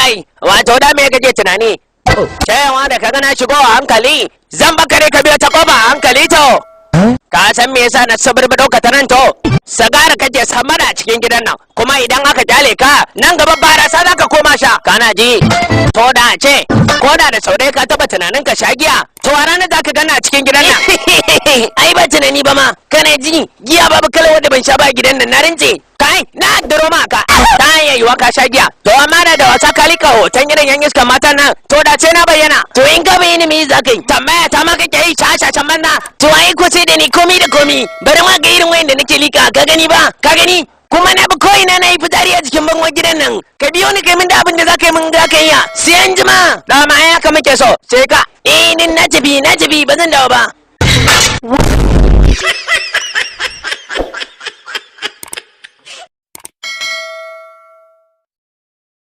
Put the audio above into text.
kai wato da me kake tunani cewa da kaga na shigo a hankali zan baka ne ka biyo ta koba a hankali to ka san me yasa na sabirbido ka ta nan to sagara kake samara a cikin gidan nan kuma idan aka kyale ka nan gaba barasa za ka koma sha kana ji to da ce ko da sau ɗaya ka taba tunanin ka sha giya to a ranar za ka gana a cikin gidan nan ai ba tunani ba ma kana ji giya babu kala wanda ban sha ba gidan nan na rince kai na duro ma ka ta yayyuwa ka sha giya to amma da wasa ka lika hoton gidan yan iskan matan nan to da ce na bayyana to in ka bayyana me za ka yi tambaya ta ma kake yi shashashan banna to ai ko sai da ni komi da komi bari ma ga irin wayan da nake lika ka gani ba ka gani kuma na bi ko'ina na yi fitari a jikin bangon gidan nan ka biyo ni kai min da abin da za ka yi min za ka yi ya sai an jima dama ya ka muke so sai ka na tafi ba zan dawo ba